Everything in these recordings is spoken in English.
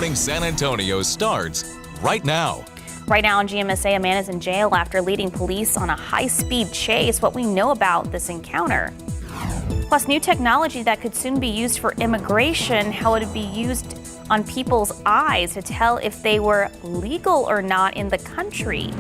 Morning San Antonio starts right now. Right now on GMSA, a man is in jail after leading police on a high-speed chase. What we know about this encounter. Plus, new technology that could soon be used for immigration, how it would be used on people's eyes to tell if they were legal or not in the country.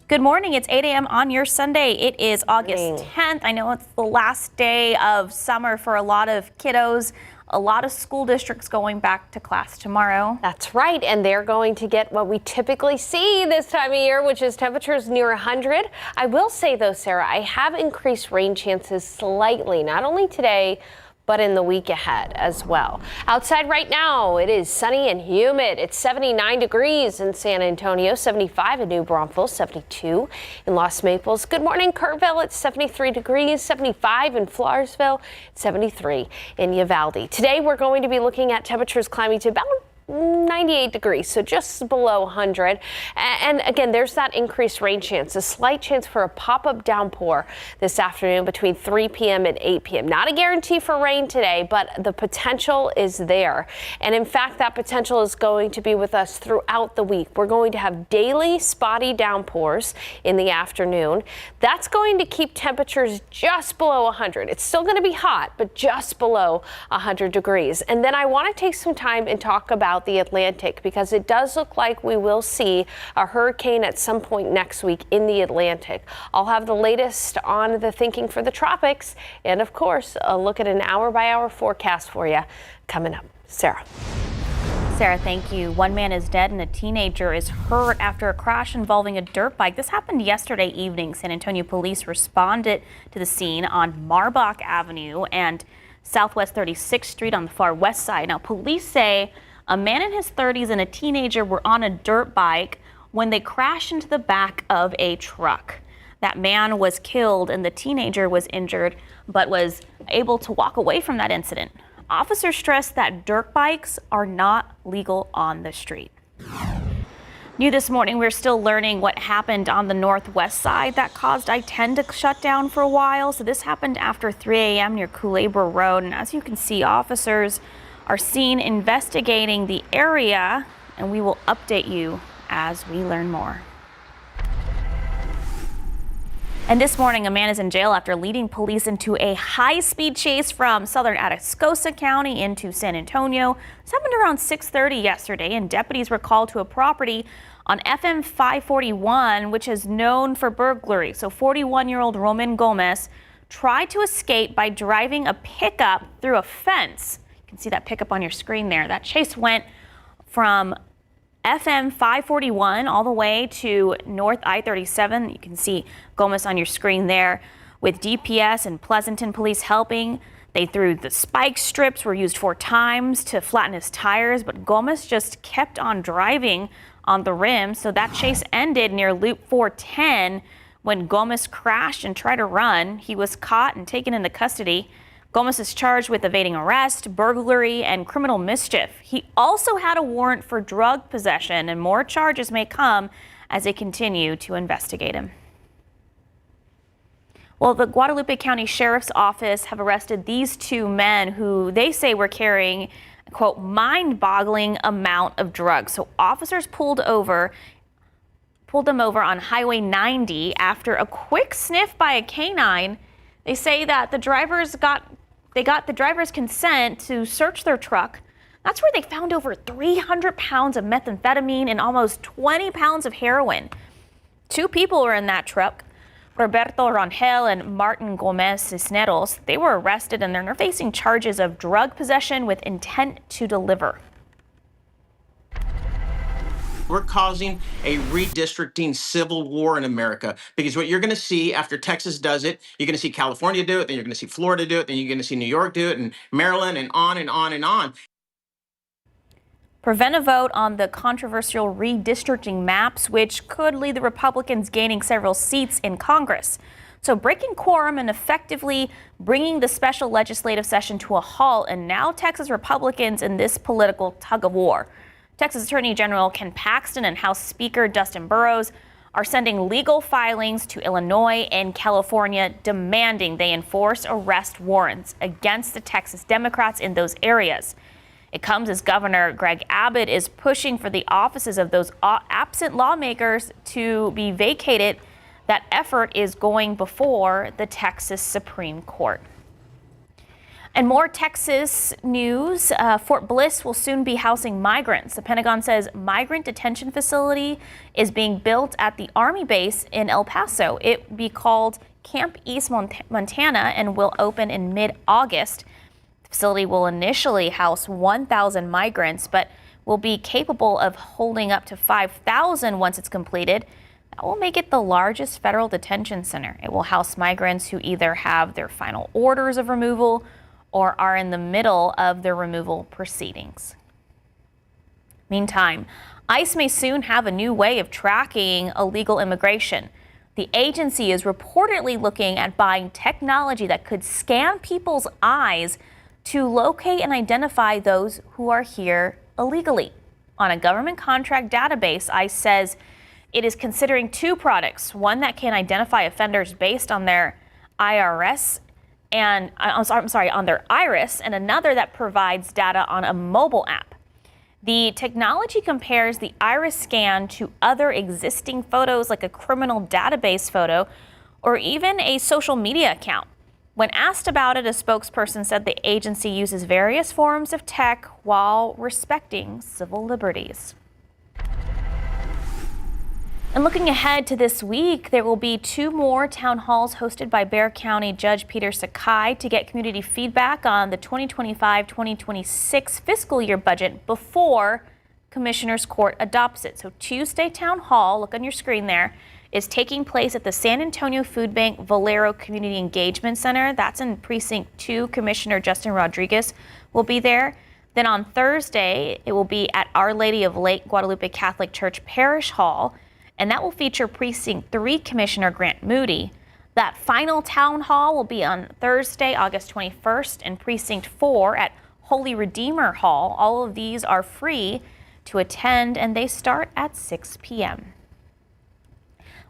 Good morning. It's 8 a.m. on your Sunday. It is August 10th. I know it's the last day of summer for a lot of kiddos. A lot of school districts going back to class tomorrow. That's right, and they're going to get what we typically see this time of year, which is temperatures near 100. I will say, though, Sarah, I have increased rain chances slightly, not only today, but in the week ahead as well. Outside right now, it is sunny and humid. It's 79 degrees in San Antonio, 75 in New Braunfels, 72 in Los Maples. Good morning, Kerrville. It's 73 degrees, 75 in Floresville, 73 in Uvalde. Today, we're going to be looking at temperatures climbing to about 98 degrees, so just below 100. And again, there's that increased rain chance, a slight chance for a pop-up downpour this afternoon between 3 p.m. and 8 p.m. Not a guarantee for rain today, but the potential is there. And in fact, that potential is going to be with us throughout the week. We're going to have daily spotty downpours in the afternoon. That's going to keep temperatures just below 100. It's still going to be hot, but just below 100 degrees. And then I want to take some time and talk about the Atlantic, because it does look like we will see a hurricane at some point next week in the Atlantic. I'll have the latest on the thinking for the tropics, and of course, a look at an hour-by-hour forecast for you coming up. Sarah, thank you. One man is dead and a teenager is hurt after a crash involving a dirt bike. This happened yesterday evening. San Antonio police responded to the scene on Marbach Avenue and Southwest 36th Street on the far west side. Now, police say a man in his 30s and a teenager were on a dirt bike when they crashed into the back of a truck. That man was killed and the teenager was injured, but was able to walk away from that incident. Officers stressed that dirt bikes are not legal on the street. New this morning, we're still learning what happened on the northwest side that caused I-10 to shut down for a while. So this happened after 3 a.m. near Culebra Road. And as you can see, officers are seen investigating the area, and we will update you as we learn more. And this morning, a man is in jail after leading police into a high-speed chase from southern Atascosa County into San Antonio. This happened around 6:30 yesterday, and deputies were called to a property on FM 541, which is known for burglary. So 41-year-old Roman Gomez tried to escape by driving a pickup through a fence. You can see that pickup on your screen there. That chase went from FM 541 all the way to North I-37. You can see Gomez on your screen there. With DPS and Pleasanton police helping, they threw the spike strips, were used 4 times to flatten his tires, but Gomez just kept on driving on the rim. So that chase ended near Loop 410 when Gomez crashed and tried to run. He was caught and taken into custody. Gomez is charged with evading arrest, burglary, and criminal mischief. He also had a warrant for drug possession, and more charges may come as they continue to investigate him. Well, the Guadalupe County Sheriff's Office have arrested these 2 men who they say were carrying, quote, mind-boggling amount of drugs. So officers pulled them over on Highway 90 after a quick sniff by a canine. They say that the drivers got the driver's consent to search their truck. That's where they found over 300 pounds of methamphetamine and almost 20 pounds of heroin. 2 people were in that truck, Roberto Rangel and Martin Gomez Cisneros. They were arrested and they're facing charges of drug possession with intent to deliver. We're causing a redistricting civil war in America, because what you're going to see after Texas does it, you're going to see California do it, then you're going to see Florida do it, then you're going to see New York do it, and Maryland, and on and on and on. Prevent a vote on the controversial redistricting maps, which could lead the Republicans gaining several seats in Congress. So breaking quorum and effectively bringing the special legislative session to a halt, and now Texas Republicans in this political tug of war. Texas Attorney General Ken Paxton and House Speaker Dustin Burrows are sending legal filings to Illinois and California demanding they enforce arrest warrants against the Texas Democrats in those areas. It comes as Governor Greg Abbott is pushing for the offices of those absent lawmakers to be vacated. That effort is going before the Texas Supreme Court. And more Texas news. Fort Bliss will soon be housing migrants. The Pentagon says migrant detention facility is being built at the Army base in El Paso. It will be called Camp East Montana and will open in mid-August. The facility will initially house 1,000 migrants, but will be capable of holding up to 5,000 once it's completed. That will make it the largest federal detention center. It will house migrants who either have their final orders of removal or are in the middle of their removal proceedings. Meantime, ICE may soon have a new way of tracking illegal immigration. The agency is reportedly looking at buying technology that could scan people's eyes to locate and identify those who are here illegally. On a government contract database, ICE says it is considering two products, one that can identify offenders based on their iris, and another that provides data on a mobile app. The technology compares the iris scan to other existing photos like a criminal database photo or even a social media account. When asked about it, a spokesperson said the agency uses various forms of tech while respecting civil liberties. And looking ahead to this week, there will be 2 more town halls hosted by Bexar County Judge Peter Sakai to get community feedback on the 2025-2026 fiscal year budget before Commissioners Court adopts it. So Tuesday Town Hall, look on your screen there, is taking place at the San Antonio Food Bank Valero Community Engagement Center. That's in Precinct 2. Commissioner Justin Rodriguez will be there. Then on Thursday, it will be at Our Lady of Lake Guadalupe Catholic Church Parish Hall, and that will feature Precinct 3 Commissioner Grant Moody. That final town hall will be on Thursday, August 21st, in Precinct 4 at Holy Redeemer Hall. All of these are free to attend, and they start at 6 p.m.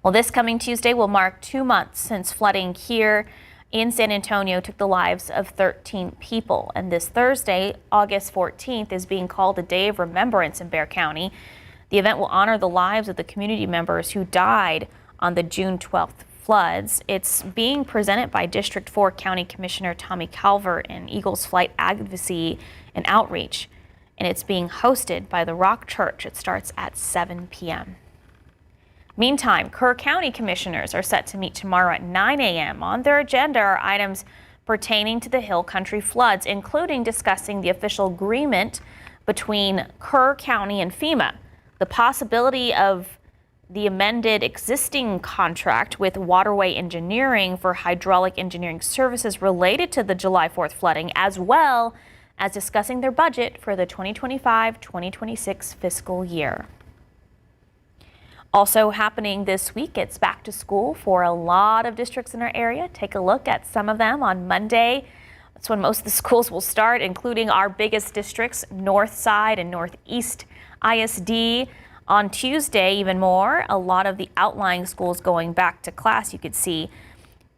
Well, this coming Tuesday will mark 2 months since flooding here in San Antonio took the lives of 13 people. And this Thursday, August 14th, is being called a day of remembrance in Bexar County. The event will honor the lives of the community members who died on the June 12th floods. It's being presented by District 4 County Commissioner Tommy Calvert and Eagles Flight Advocacy and Outreach. And it's being hosted by the Rock Church. It starts at 7 p.m. Meantime, Kerr County commissioners are set to meet tomorrow at 9 a.m. On their agenda are items pertaining to the Hill Country floods, including discussing the official agreement between Kerr County and FEMA, the possibility of the amended existing contract with Waterway Engineering for hydraulic engineering services related to the July 4th flooding, as well as discussing their budget for the 2025-2026 fiscal year. Also happening this week, it's back to school for a lot of districts in our area. Take a look at some of them on Monday. That's when most of the schools will start, including our biggest districts, North Side and Northeast ISD. On Tuesday, even more, a lot of the outlying schools going back to class. You could see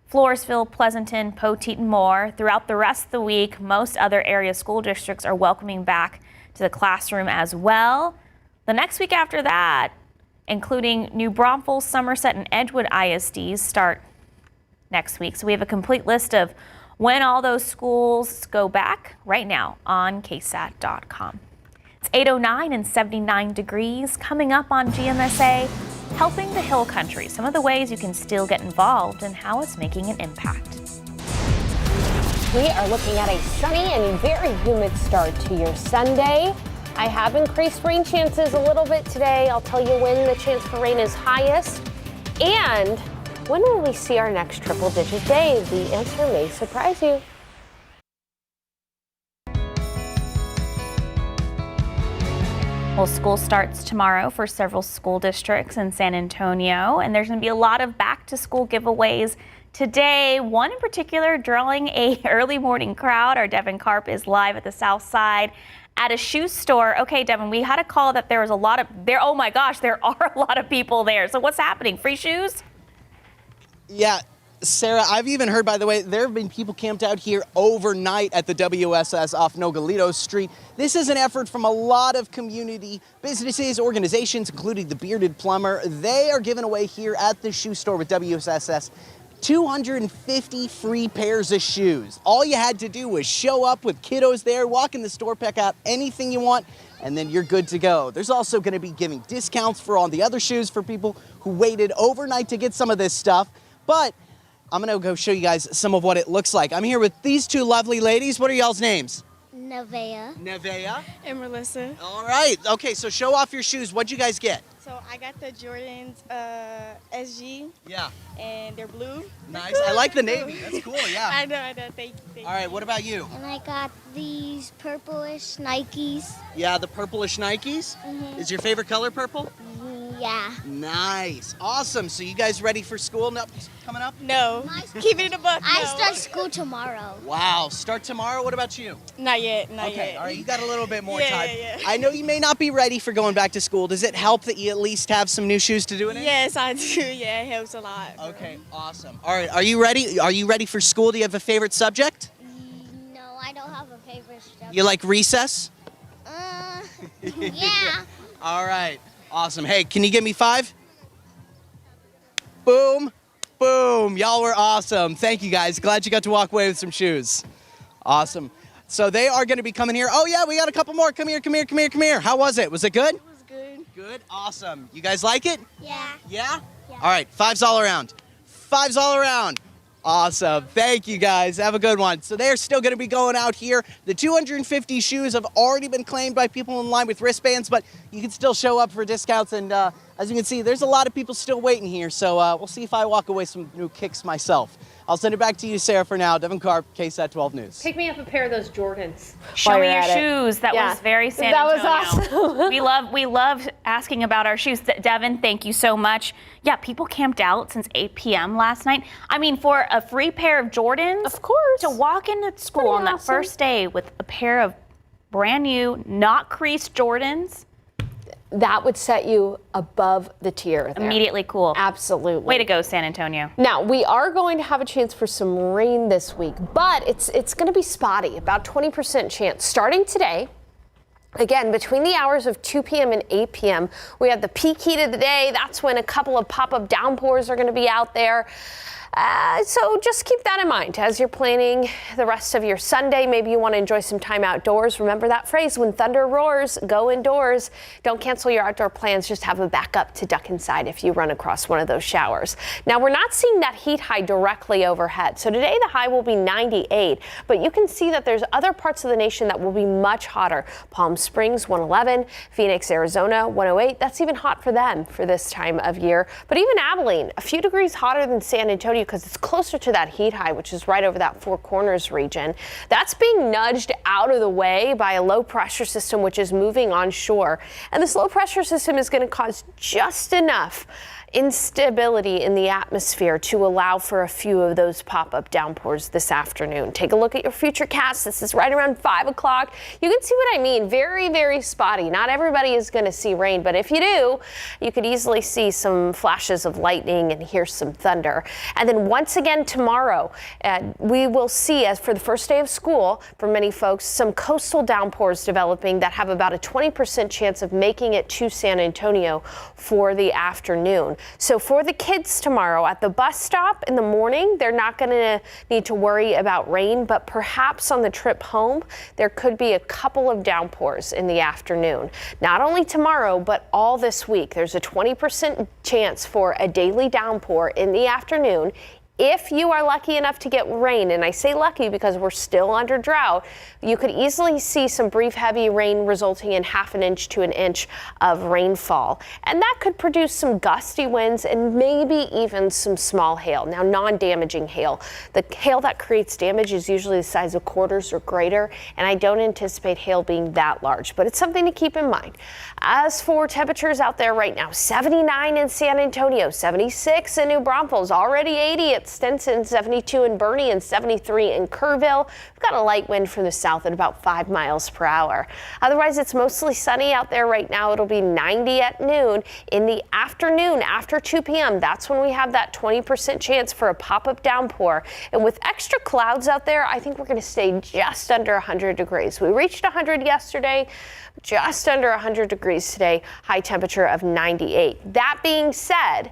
Floresville, Pleasanton, Poteet, and more. Throughout the rest of the week, most other area school districts are welcoming back to the classroom as well. The next week after that, including New Braunfels, Somerset, and Edgewood ISDs, start next week. So we have a complete list of when all those schools go back right now on KSAT.com. It's 8:09 and 79 degrees. Coming up on GMSA, helping the Hill Country. Some of the ways you can still get involved and how it's making an impact. We are looking at a sunny and very humid start to your Sunday. I have increased rain chances a little bit today. I'll tell you when the chance for rain is highest. And when will we see our next triple-digit day? The answer may surprise you. Well, school starts tomorrow for several school districts in San Antonio, and there's going to be a lot of back-to-school giveaways today. One in particular drawing a early morning crowd. Our Devin Karp is live at the South Side at a shoe store. Okay, Devin, we had a call that there was a lot of there. Oh my gosh, there are a lot of people there. So what's happening? Free shoes? Yeah, Sarah, I've even heard, by the way, there have been people camped out here overnight at the WSS off Nogalitos Street. This is an effort from a lot of community businesses, organizations, including the Bearded Plumber. They are giving away here at the shoe store with WSS 250 free pairs of shoes. All you had to do was show up with kiddos there, walk in the store, pick out anything you want, and then you're good to go. There's also going to be giving discounts for all the other shoes for people who waited overnight to get some of this stuff. But I'm going to go show you guys some of what it looks like. I'm here with these two lovely ladies. What are y'all's names? Nevea. And Melissa. All right. Okay, so show off your shoes. What'd you guys get? So I got the Jordans SG. Yeah. And they're blue. Nice. I like the navy. That's cool, yeah. I know. Thank you. All right, what about you? And I got these purplish Nikes. Yeah, the purplish Nikes? Is your favorite color purple? Yeah. Nice. Awesome. So you guys ready for school coming up? No. Keep it in the book. I no. start school tomorrow. Wow. Start tomorrow? What about you? Not yet. Not Okay, yet. all right. You got a little bit more time. Yeah. I know you may not be ready for going back to school. Does it help that you at least have some new shoes to do it in? Yes, I do. Yeah, it helps a lot. Okay, awesome. All right, are you ready? Are you ready for school? Do you have a favorite subject? No, I don't have a favorite stuff. You like recess? Yeah. All right, awesome. Hey, can you give me 5? Boom, boom. Y'all were awesome. Thank you, guys. Glad you got to walk away with some shoes. Awesome. So they are going to be coming here. Oh, yeah, we got a couple more. Come here. How was it? Was it good? It was good. Good, awesome. You guys like it? Yeah. Yeah? All right, 5s all around. 5s all around. Awesome. Thank you, guys. Have a good one. So they're still going to be going out here. The 250 shoes have already been claimed by people in line with wristbands, but you can still show up for discounts. And as you can see, there's a lot of people still waiting here. So we'll see if I walk away with some new kicks myself. I'll send it back to you, Sarah, for now. Devin Karp, KSAT 12 News. Pick me up a pair of those Jordans. Show me your shoes. That was very San Antonio. That was awesome. we love asking about our shoes. Devin, thank you so much. Yeah, people camped out since 8 p.m. last night. I mean, for a free pair of Jordans, Of course. to walk into school on that first day with a pair of brand new, not creased Jordans, That would set you above the tier there. immediately cool. Absolutely. Way to go, San Antonio. Now, we are going to have a chance for some rain this week, but it's going to be spotty, about 20% chance. Starting today, again, between the hours of 2 p.m. and 8 p.m., we have the peak heat of the day. That's when a couple of pop-up downpours are going to be out there. So just keep that in mind as you're planning the rest of your Sunday. Maybe you want to enjoy some time outdoors. Remember that phrase, when thunder roars, go indoors. Don't cancel your outdoor plans. Just have a backup to duck inside if you run across one of those showers. Now, we're not seeing that heat high directly overhead. So today the high will be 98, but you can see that there's other parts of the nation that will be much hotter. Palm Springs, 111, Phoenix, Arizona, 108. That's even hot for them for this time of year. But even Abilene, a few degrees hotter than San Antonio, because it's closer to that heat high, which is right over that Four Corners region. That's being nudged out of the way by a low pressure system, which is moving onshore. And this low pressure system is going to cause just enough instability in the atmosphere to allow for a few of those pop-up downpours this afternoon. Take a look at your futurecast. This is right around 5 o'clock. You can see what I mean. Very, very spotty. Not everybody is going to see rain, but if you do, you could easily see some flashes of lightning and hear some thunder. And then once again tomorrow, we will see, as for the first day of school, for many folks, some coastal downpours developing that have about a 20% chance of making it to San Antonio for the afternoon. So for the kids tomorrow at the bus stop in the morning, they're not going to need to worry about rain, but perhaps on the trip home, there could be a couple of downpours in the afternoon. Not only tomorrow, but all this week. There's a 20% chance for a daily downpour in the afternoon. If you are lucky enough to get rain, and I say lucky because we're still under drought, you could easily see some brief heavy rain resulting in ½ inch to 1 inch of rainfall. And that could produce some gusty winds and maybe even some small hail. Now, non-damaging hail. The hail that creates damage is usually the size of quarters or greater, and I don't anticipate hail being that large, but it's something to keep in mind. As for temperatures out there right now, 79 in San Antonio, 76 in New Braunfels, already 80 at at Stinson, 72 in Bernie, and 73 in Kerrville. We've got a light wind from the south at about 5 miles per hour. Otherwise, it's mostly sunny out there right now. It'll be 90 at noon. In the afternoon, after 2 p.m., that's when we have that 20% chance for a pop-up downpour. And with extra clouds out there, I think we're going to stay just under 100 degrees. We reached 100 yesterday, just under 100 degrees today, high temperature of 98. That being said,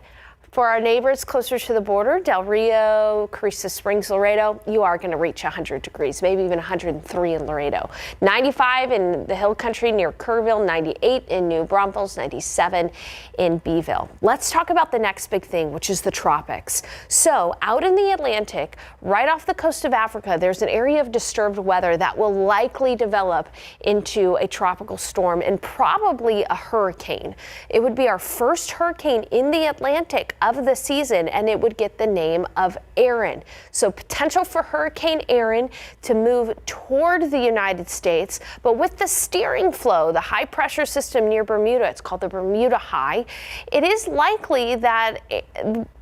for our neighbors closer to the border, Del Rio, Carrizo Springs, Laredo, you are going to reach 100 degrees, maybe even 103 in Laredo. 95 in the Hill Country near Kerrville, 98 in New Braunfels, 97 in Beeville. Let's talk about the next big thing, which is the tropics. So out in the Atlantic, right off the coast of Africa, there's an area of disturbed weather that will likely develop into a tropical storm and probably a hurricane. It would be our first hurricane in the Atlantic of the season, and it would get the name of Aaron. So potential for Hurricane Aaron to move toward the United States, but with the steering flow, the high pressure system near Bermuda, it's called the Bermuda High, it is likely that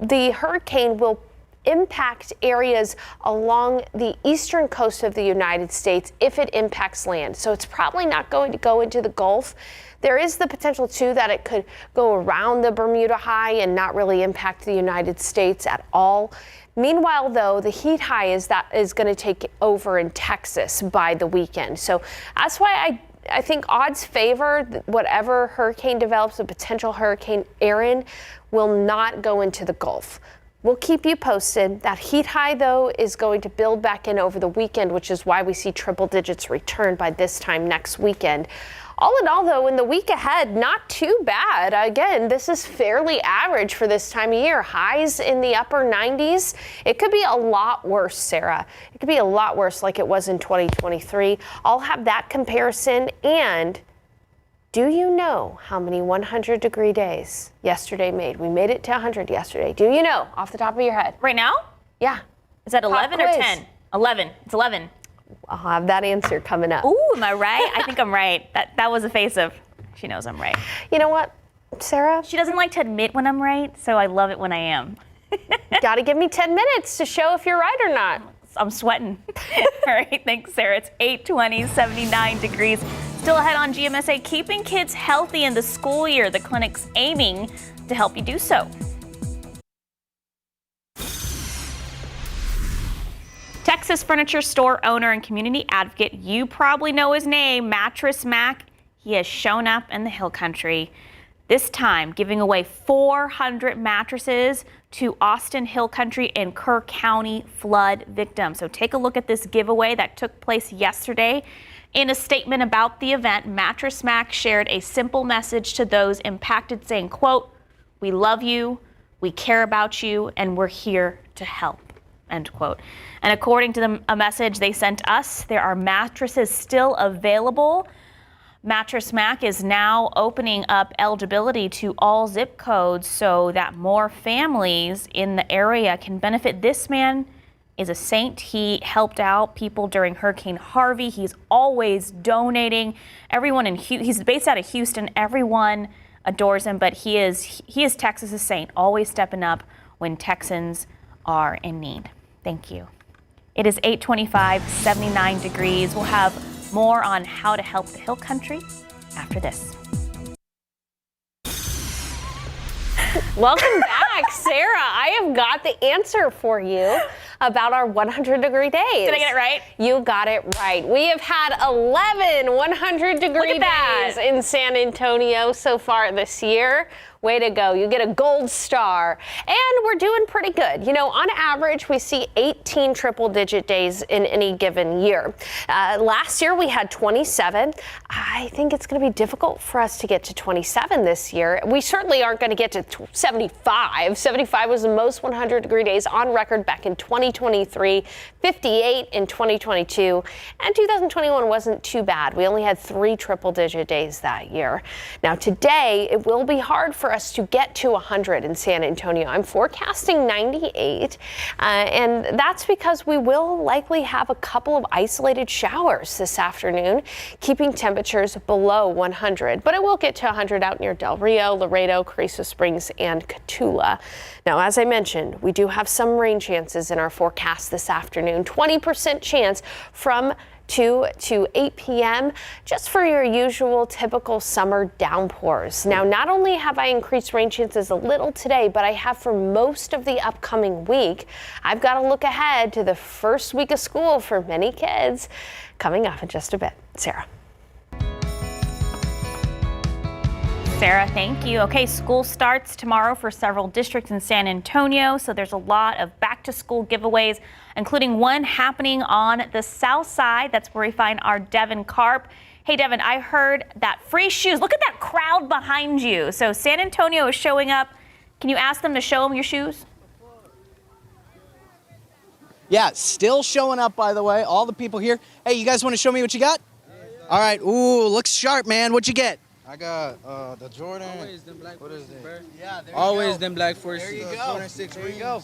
the hurricane will impact areas along the eastern coast of the United States if it impacts land. So it's probably not going to go into the Gulf. There is the potential, too, that it could go around the Bermuda High and not really impact the United States at all. Meanwhile, though, the heat high is going to take over in Texas by the weekend. So that's why I think odds favor whatever hurricane develops, a potential Hurricane Aaron, will not go into the Gulf. We'll keep you posted. That heat high, though, is going to build back in over the weekend, which is why we see triple digits return by this time next weekend. All in all, though, in the week ahead, not too bad. Again, this is fairly average for this time of year. Highs in the upper 90s. It could be a lot worse, Sarah. It could be a lot worse like it was in 2023. I'll have that comparison. And do you know how many 100-degree days yesterday made? We made it to 100 yesterday. Do you know off the top of your head? Right now? Yeah. Is that 11 or quiz. 10? 11. It's 11. I'll have that answer coming up. Ooh, am I right? I think I'm right. That was a face of, she knows I'm right. You know what, Sarah? She doesn't like to admit when I'm right, so I love it when I am. Got to give me 10 minutes to show if you're right or not. I'm sweating. All right, thanks, Sarah. It's 8:20, 79 degrees. Still ahead on GMSA, keeping kids healthy in the school year. The clinic's aiming to help you do so. Texas furniture store owner and community advocate, you probably know his name, Mattress Mack. He has shown up in the Hill Country, this time giving away 400 mattresses to Austin, Hill Country, and Kerr County flood victims. So take a look at this giveaway that took place yesterday. In a statement about the event, Mattress Mack shared a simple message to those impacted saying, quote, "We love you, we care about you, and we're here to help." End quote. And according to a message they sent us, there are mattresses still available. Mattress Mack is now opening up eligibility to all zip codes so that more families in the area can benefit. This man is a saint. He helped out people during Hurricane Harvey. He's always donating. Everyone in he's based out of Houston. Everyone adores him, but he is Texas's saint, always stepping up when Texans are in need. Thank you. It is 8:25, 79 degrees. We'll have more on how to help the Hill Country after this. Welcome back, Sarah. I have got the answer for you about our 100-degree days. Did I get it right? You got it right. We have had 11 100-degree days in San Antonio so far this year. Way to go. You get a gold star. And we're doing pretty good. You know, on average, we see 18 triple-digit days in any given year. Last year, we had 27. I think it's going to be difficult for us to get to 27 this year. We certainly aren't going to get to 75. 75 was the most 100-degree days on record back in 2023, 58 in 2022, and 2021 wasn't too bad. We only had 3 triple-digit days that year. Now, today, it will be hard for for us to get to 100 in San Antonio. I'm forecasting 98, and that's because we will likely have a couple of isolated showers this afternoon, keeping temperatures below 100. But it will get to 100 out near Del Rio, Laredo, Carrizo Springs, and Cotulla. Now, as I mentioned, we do have some rain chances in our forecast this afternoon. 20% chance from 2 to 8 p.m. just for your usual typical summer downpours. Now, not only have I increased rain chances a little today, but I have for most of the upcoming week. I've got to look ahead to the first week of school for many kids coming up in just a bit. Sarah. Sarah, thank you. Okay, school starts tomorrow for several districts in San Antonio, so there's a lot of back-to-school giveaways, including one happening on the south side. That's where we find our Devin Karp. Hey, Devin, I heard that free shoes. Look at that crowd behind you. So San Antonio is showing up. Can you ask them to show them your shoes? Yeah, still showing up, by the way. All the people here. Hey, you guys want to show me what you got? All right. Ooh, looks sharp, man. What'd you get? I got the Jordan. Always them black what is forces, it? bro. Yeah, there Always you go. them black forces. There you go. Jordan 6 There you rings. go.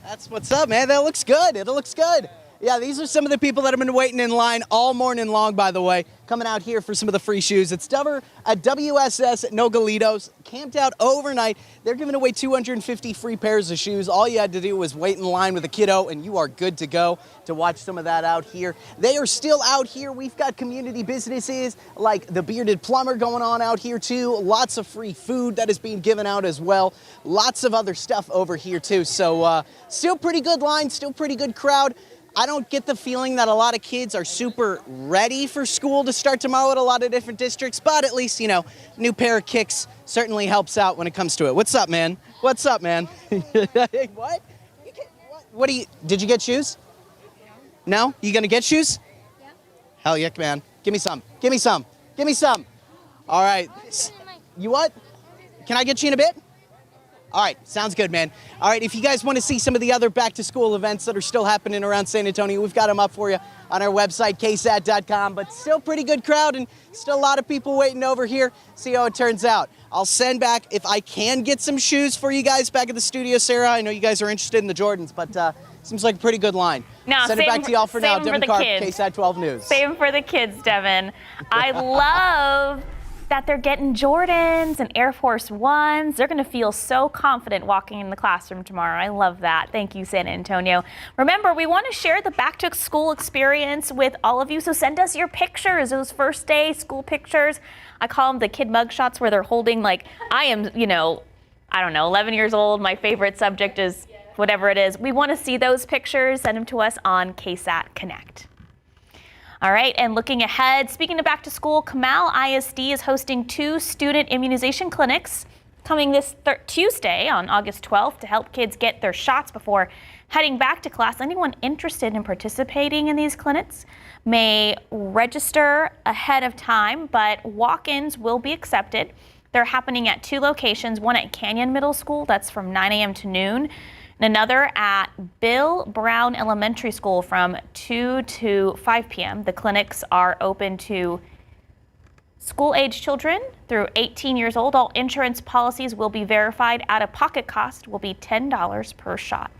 That's what's up, man. That looks good. It looks good. Yeah, these are some of the people that have been waiting in line all morning long, by the way, coming out here for some of the free shoes. It's Dover at WSS at Nogalitos, camped out overnight. They're giving away 250 free pairs of shoes. All you had to do was wait in line with a kiddo, and you are good to go to watch some of that out here. They are still out here. We've got community businesses like the Bearded Plumber going on out here, too. Lots of free food that is being given out as well. Lots of other stuff over here, too. So still pretty good line, still pretty good crowd. I don't get the feeling that a lot of kids are super ready for school to start tomorrow at a lot of different districts, but at least, you know, new pair of kicks certainly helps out when it comes to it. What's up, man? What's up, man? What? What do you, did you get shoes? No? You gonna get shoes? Yeah. Hell yeah, man. Give me some. Give me some. Give me some. All right. You what? Can I get you in a bit? All right, sounds good, man. All right, if you guys want to see some of the other back-to-school events that are still happening around San Antonio, we've got them up for you on our website, KSAT.com. But still pretty good crowd and still a lot of people waiting over here. See how it turns out. I'll send back, if I can get some shoes for you guys back at the studio, Sarah. I know you guys are interested in the Jordans, but seems like a pretty good line. No, send it back to y'all for now. Devin Karp, KSAT 12 News. Same for the kids, Devin. I love that they're getting Jordans and Air Force Ones. They're going to feel so confident walking in the classroom tomorrow. I love that. Thank you, San Antonio. Remember, we want to share the back-to-school experience with all of you, so send us your pictures, those first day school pictures. I call them the kid mug shots where they're holding, like, I am, you know, I don't know, 11 years old. My favorite subject is whatever it is. We want to see those pictures. Send them to us on KSAT Connect. All right, and looking ahead, speaking of back to school, Comal ISD is hosting 2 student immunization clinics coming this Tuesday on August 12th to help kids get their shots before heading back to class. Anyone interested in participating in these clinics may register ahead of time, but walk-ins will be accepted. They're happening at 2 locations, one at Canyon Middle School, that's from 9 a.m. to noon, and another at Bill Brown Elementary School from 2 to 5 p.m. The clinics are open to school-age children through 18 years old. All insurance policies will be verified. Out-of-pocket cost will be $10 per shot.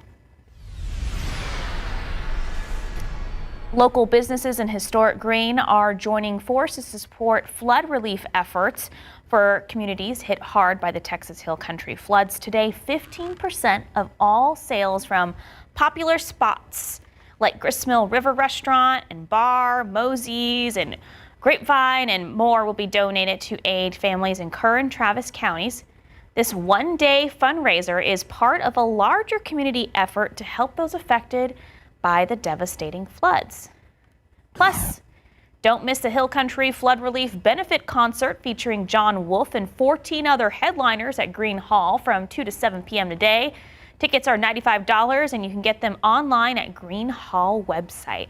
Local businesses in historic Green are joining forces to support flood relief efforts for communities hit hard by the Texas Hill Country floods. Today, 15% of all sales from popular spots like Gristmill River Restaurant and Bar, Mosey's, and Grapevine, and more will be donated to aid families in Kerr and Travis counties. This one-day fundraiser is part of a larger community effort to help those affected by the devastating floods. Plus, don't miss the Hill Country Flood Relief Benefit Concert featuring John Wolfe and 14 other headliners at Green Hall from 2 to 7 p.m. today. Tickets are $95 and you can get them online at Green Hall website.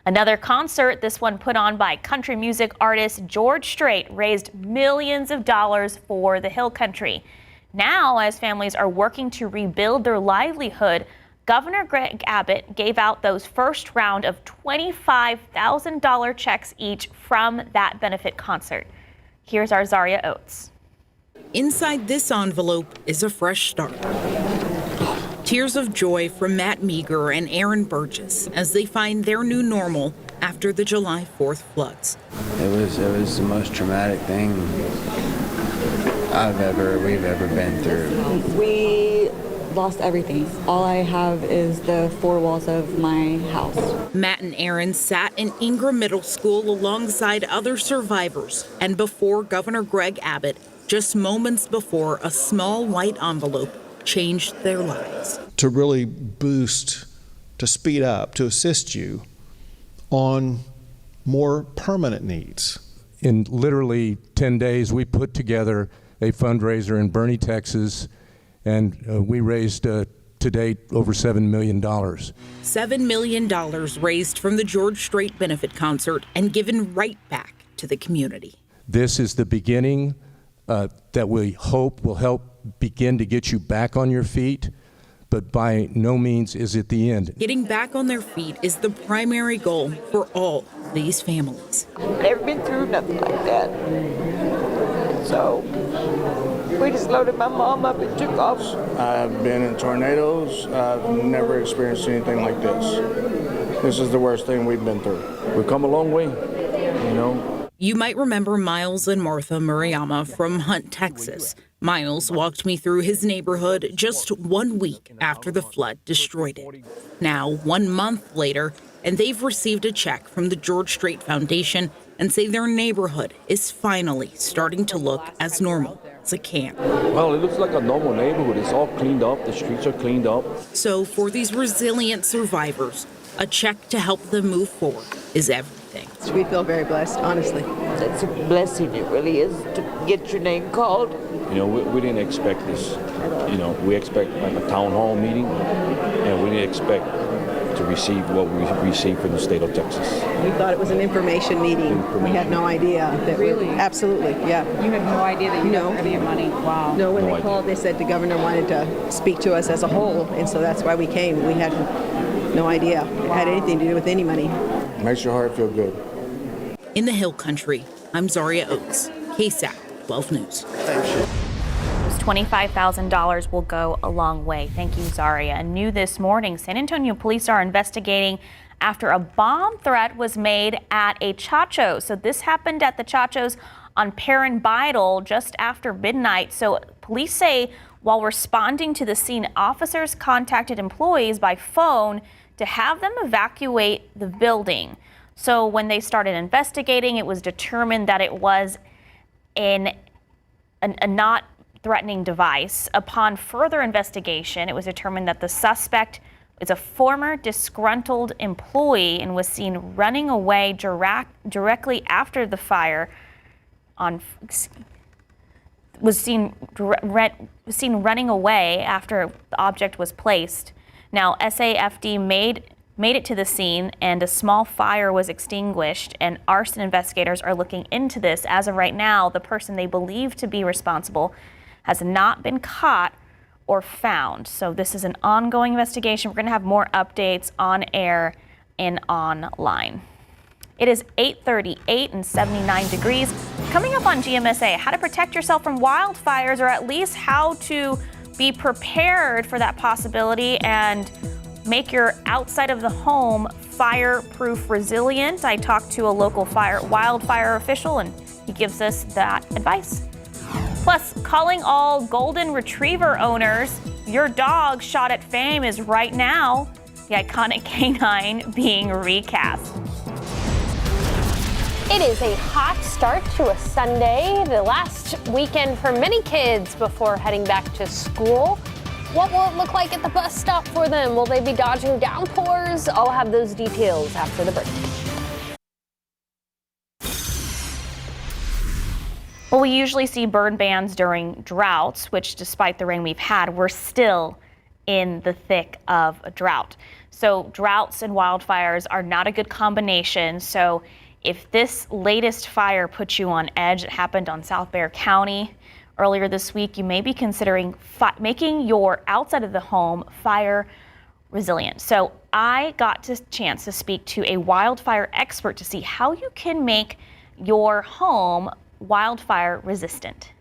Another concert, this one put on by country music artist George Strait, raised millions of dollars for the Hill Country. Now, as families are working to rebuild their livelihood, Governor Greg Abbott gave out those first round of $25,000 checks each from that benefit concert. Here's our Zaria Oates. Inside this envelope is a fresh start. Tears of joy from Matt Meager and Aaron Burgess as they find their new normal after the July 4th floods. It was the most traumatic thing we've ever been through. We lost everything. All I have is the four walls of my house. Matt and Aaron sat in Ingram Middle School alongside other survivors and before Governor Greg Abbott, just moments before a small white envelope changed their lives. To really boost, to speed up, to assist you on more permanent needs. In literally 10 days, we put together a fundraiser in Boerne, Texas, and we raised to date over $7 million. $7 million raised from the George Strait benefit concert and given right back to the community. This is the beginning that we hope will help begin to get you back on your feet, but by no means is it the end. Getting back on their feet is the primary goal for all these families. Never been through nothing like that. So we just loaded my mom up and took off. I've been in tornadoes. I've never experienced anything like this. This is the worst thing we've been through. We've come a long way, you know. You might remember Miles and Martha Murayama from Hunt, Texas. Miles walked me through his neighborhood just 1 week after the flood destroyed it. Now, 1 month later, and they've received a check from the George Strait Foundation and say their neighborhood is finally starting to look as normal as it can. Well, it looks like a normal neighborhood. It's all cleaned up. The streets are cleaned up. So for these resilient survivors, a check to help them move forward is everything. We feel very blessed, honestly. It's a blessing, it really is, to get your name called. You know, we didn't expect this. You know, we expect like a town hall meeting, and we didn't expect to receive what we received from the state of Texas. We thought it was an information meeting. We had no idea. Really? Absolutely, yeah. You had no idea that you were going to get money? Wow. No, when they called, they said the governor wanted to speak to us as a whole, and so that's why we came. We had no idea it had anything to do with any money. Makes your heart feel good. In the Hill Country, I'm Zaria Oates, KSAT 12 News. $25,000 will go a long way. Thank you, Zaria. And new this morning, San Antonio police are investigating after a bomb threat was made at a Chachos. So this happened at the Chachos on Perrin Bidle just after midnight. So police say while responding to the scene, officers contacted employees by phone to have them evacuate the building. So when they started investigating, it was determined that it was a not threatening device. Upon further investigation, it was determined that the suspect is a former disgruntled employee and was seen running away directly after the fire. Was seen running away after the object was placed. Now, SAFD made it to the scene and a small fire was extinguished, and arson investigators are looking into this. As of right now, the person they believe to be responsible has not been caught or found. So this is an ongoing investigation. We're going to have more updates on air and online. It is 8:38 and 79 degrees. Coming up on GMSA, how to protect yourself from wildfires, or at least how to be prepared for that possibility and make your outside of the home fireproof resilient. I talked to a local wildfire official and he gives us that advice. Plus, calling all golden retriever owners, your dog shot at fame is right now the iconic canine being recast. It is a hot start to a Sunday, the last weekend for many kids before heading back to school. What will it look like at the bus stop for them? Will they be dodging downpours? I'll have those details after the break. Well, we usually see burn bans during droughts, which despite the rain we've had, we're still in the thick of a drought. So droughts and wildfires are not a good combination. So if this latest fire puts you on edge, it happened on South Bexar County earlier this week, you may be considering making your outside of the home fire resilient. So I got a chance to speak to a wildfire expert to see how you can make your home wildfire resistant.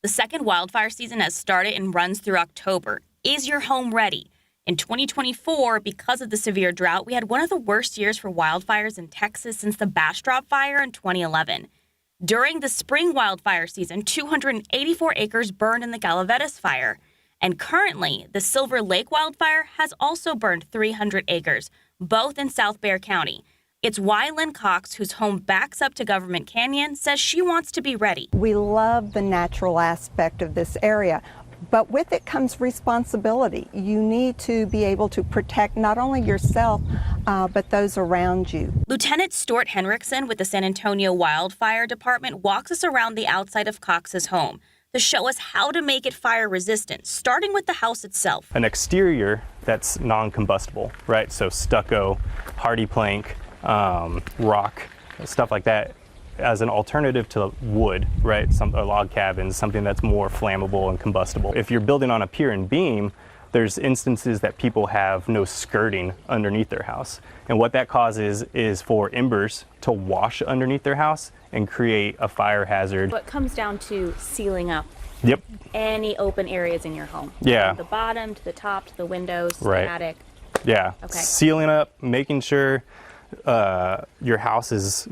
The second wildfire season has started and runs through October. Is your home ready? In 2024, because of the severe drought, we had one of the worst years for wildfires in Texas since the Bastrop Fire in 2011. During the spring wildfire season, 284 acres burned in the Galaveras Fire. And currently, the Silver Lake wildfire has also burned 300 acres, both in South Bexar County. It's why Lynn Cox, whose home backs up to Government Canyon, says she wants to be ready. We love the natural aspect of this area, but with it comes responsibility. You need to be able to protect not only yourself, but those around you. Lieutenant Stuart Henriksen with the San Antonio Wildfire Department walks us around the outside of Cox's home to show us how to make it fire resistant, starting with the house itself. An exterior that's non-combustible, right? So stucco, hardy plank, rock, stuff like that, as an alternative to wood, right? Or log cabins, something that's more flammable and combustible. If you're building on a pier and beam, there's instances that people have no skirting underneath their house. And what that causes is for embers to wash underneath their house and create a fire hazard. What comes down to sealing up any open areas in your home. Yeah. From the bottom to the top to the windows, to right. the attic. Yeah. Okay. Sealing up, making sure your house is,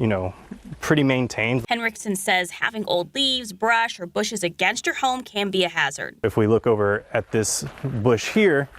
pretty maintained. Henriksen says having old leaves, brush, or bushes against your home can be a hazard. If we look over at this bush here,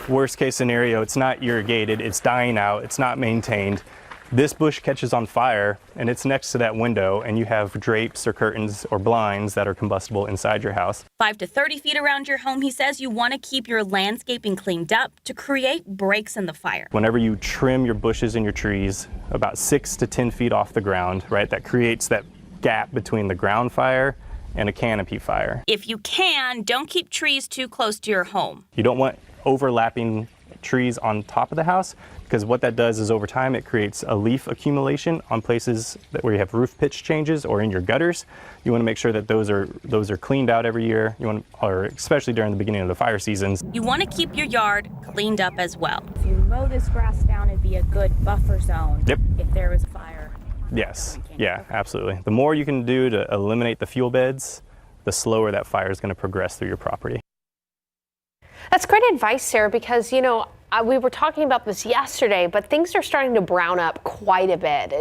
worst case scenario, it's not irrigated, it's dying out, it's not maintained. This bush catches on fire and it's next to that window and you have drapes or curtains or blinds that are combustible inside your house. 5 to 30 feet around your home, he says you want to keep your landscaping cleaned up to create breaks in the fire. Whenever you trim your bushes and your trees about 6 to 10 feet off the ground, right, that creates that gap between the ground fire and a canopy fire. If you can, don't keep trees too close to your home. You don't want overlapping trees on top of the house, because what that does is over time it creates a leaf accumulation on places where you have roof pitch changes or in your gutters. You want to make sure that those are cleaned out every year. Or especially during the beginning of the fire seasons. You want to keep your yard cleaned up as well. If you mow this grass down, it'd be a good buffer zone. Yep. If there was a fire. Yes. Yeah, absolutely. The more you can do to eliminate the fuel beds, the slower that fire is going to progress through your property. That's great advice, Sarah, because, we were talking about this yesterday, but things are starting to brown up quite a bit.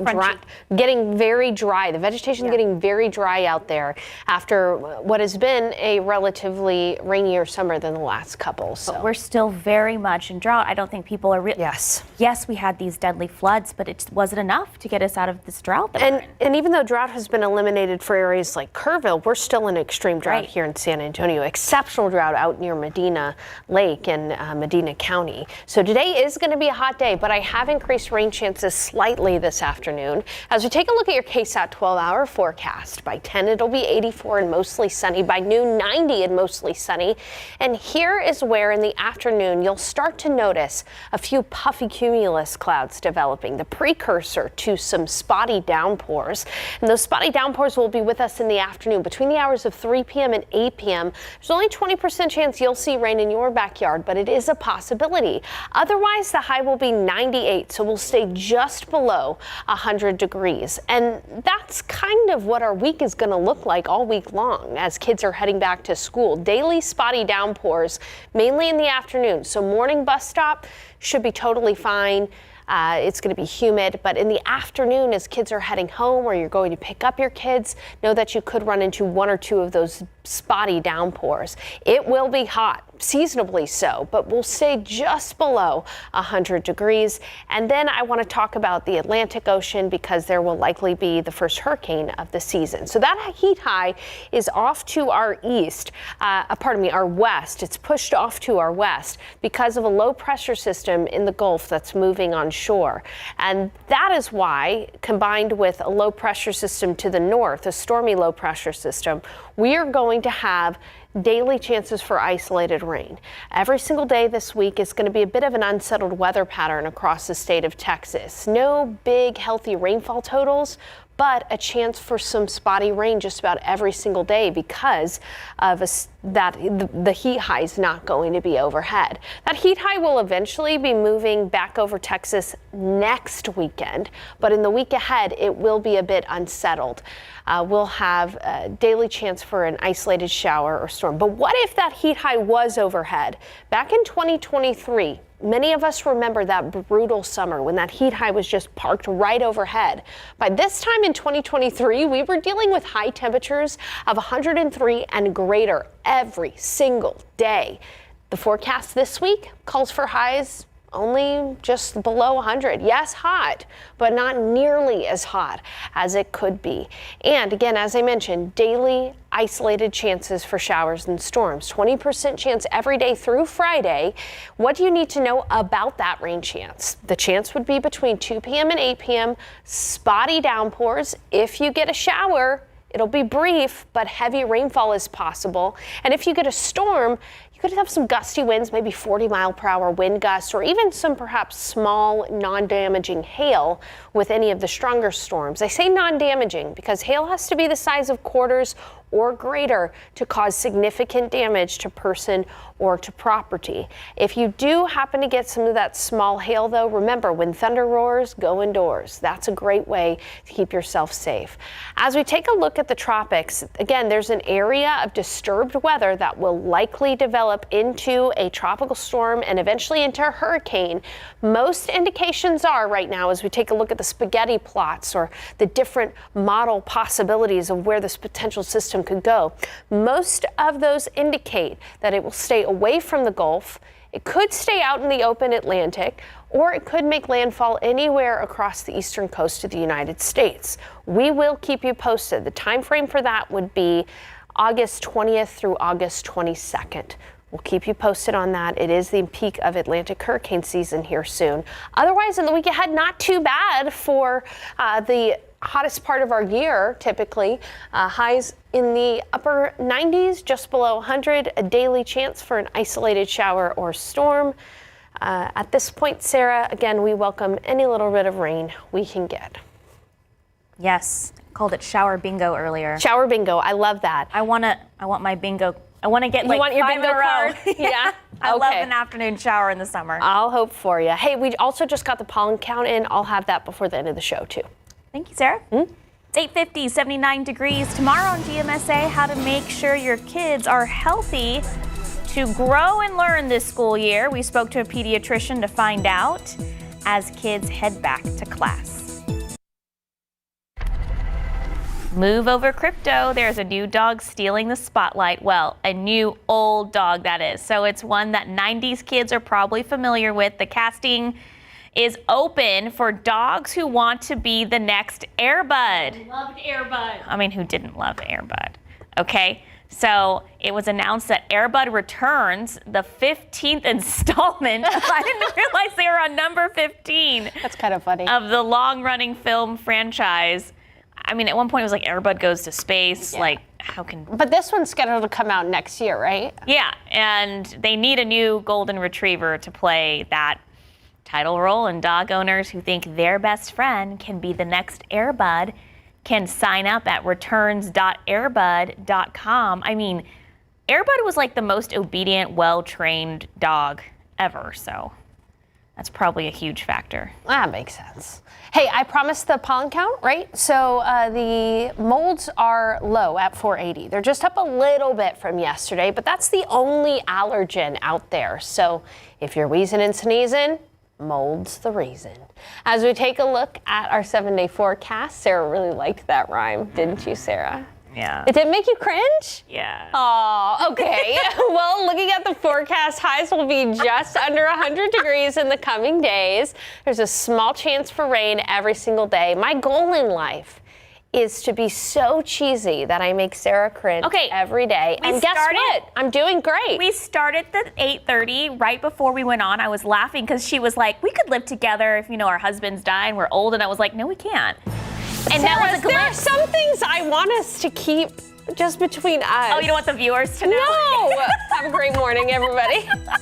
Getting very dry. The vegetation is getting very dry out there after what has been a relatively rainier summer than the last couple. So but we're still very much in drought. I don't think people are Yes, we had these deadly floods, but was it enough to get us out of this drought that we're in? And even though drought has been eliminated for areas like Kerrville, we're still in extreme drought here in San Antonio. Exceptional drought out near Medina Lake and Medina County. So today is going to be a hot day, but I have increased rain chances slightly this afternoon. As we take a look at your KSAT 12-hour forecast, by 10 it'll be 84 and mostly sunny. By noon, 90 and mostly sunny. And here is where in the afternoon you'll start to notice a few puffy cumulus clouds developing, the precursor to some spotty downpours. And those spotty downpours will be with us in the afternoon between the hours of 3 p.m. and 8 p.m. There's only 20% chance you'll see rain in your backyard, but it is a possibility. Otherwise, the high will be 98, so we'll stay just below 100 degrees. And that's kind of what our week is going to look like all week long as kids are heading back to school. Daily spotty downpours, mainly in the afternoon. So morning bus stop should be totally fine. It's going to be humid, but in the afternoon as kids are heading home or you're going to pick up your kids, know that you could run into one or two of those spotty downpours. It will be hot, seasonably so, but we'll stay just below 100 degrees. And then I want to talk about the Atlantic Ocean because there will likely be the first hurricane of the season. So that heat high is off to our east, our west. It's pushed off to our west because of a low pressure system in the Gulf that's moving on shore. And that is why, combined with a low pressure system to the north, a stormy low pressure system, we are going to have daily chances for isolated rain. Every single day this week is going to be a bit of an unsettled weather pattern across the state of Texas. No big healthy rainfall totals, but a chance for some spotty rain just about every single day because of the heat high is not going to be overhead. That heat high will eventually be moving back over Texas next weekend, but in the week ahead, it will be a bit unsettled. We'll have a daily chance for an isolated shower or storm. But what if that heat high was overhead? Back in 2023, many of us remember that brutal summer when that heat high was just parked right overhead. By this time in 2023, we were dealing with high temperatures of 103 and greater every single day. The forecast this week calls for highs only just below 100. Yes, hot, but not nearly as hot as it could be. And again, as I mentioned, daily isolated chances for showers and storms. 20% chance every day through Friday. What do you need to know about that rain chance? The chance would be between 2 p.m. and 8 p.m. Spotty downpours. If you get a shower, it'll be brief, but heavy rainfall is possible. And if you get a storm, you could have some gusty winds, maybe 40-mile-per-hour wind gusts, or even some perhaps small, non-damaging hail with any of the stronger storms. I say non-damaging because hail has to be the size of quarters or greater to cause significant damage to person or to property. If you do happen to get some of that small hail, though, remember, when thunder roars, go indoors. That's a great way to keep yourself safe. As we take a look at the tropics, again, there's an area of disturbed weather that will likely develop into a tropical storm and eventually into a hurricane. Most indications are right now, as we take a look at the spaghetti plots or the different model possibilities of where this potential system could go, most of those indicate that it will stay away from the Gulf. It could stay out in the open Atlantic, or it could make landfall anywhere across the eastern coast of the United States. We will keep you posted. The time frame for that would be August 20th through August 22nd. We'll keep you posted on that. It is the peak of Atlantic hurricane season here soon. Otherwise, in the week ahead, not too bad for the hottest part of our year, typically. Highs in the upper 90s, just below 100, a daily chance for an isolated shower or storm. At this point, Sarah, again, we welcome any little bit of rain we can get. Yes, called it shower bingo earlier. Shower bingo, I love that. I want my bingo. I want to get you want your 5 bingo in a row. card? Yeah. I love an afternoon shower in the summer. I'll hope for you. Hey, we also just got the pollen count in. I'll have that before the end of the show, too. Thank you, Sarah. It's 8:50, 79 degrees. Tomorrow on GMSA, how to make sure your kids are healthy to grow and learn this school year. We spoke to a pediatrician to find out as kids head back to class. Move over crypto. There's a new dog stealing the spotlight. Well, a new old dog, that is. So it's one that 90s kids are probably familiar with. The casting is open for dogs who want to be the next Air Bud. Loved Air Bud. I mean, who didn't love Air Bud? Okay, so it was announced that Air Bud returns, the 15th installment. I didn't realize they were on number 15. That's kind of funny. Of the long-running film franchise. I mean, at one point it was like Air Bud goes to space. Yeah. Like, how can... But this one's scheduled to come out next year, right? Yeah, and they need a new golden retriever to play that title role, and dog owners who think their best friend can be the next Air Bud can sign up at returns.airbud.com. I mean, Air Bud was like the most obedient, well-trained dog ever, so that's probably a huge factor. That makes sense. Hey, I promised the pollen count, right? So the molds are low at 480. They're just up a little bit from yesterday, but that's the only allergen out there. So if you're wheezing and sneezing, mold's the reason. As we take a look at our 7-day forecast, Sarah really liked that rhyme, didn't you, Sarah? Yeah. It didn't make you cringe? Yeah. Oh, okay. Well, looking at the forecast, highs will be just under 100 degrees in the coming days. There's a small chance for rain every single day. My goal in life is to be so cheesy that I make Sarah cringe every day. And guess what? I'm doing great. We started at 8:30 right before we went on. I was laughing because she was like, we could live together if, our husbands die and we're old. And I was like, no, we can't. And Sarah, that was a glimpse. There are some things I want us to keep just between us. Oh, you don't want the viewers to know? No! Have a great morning, everybody.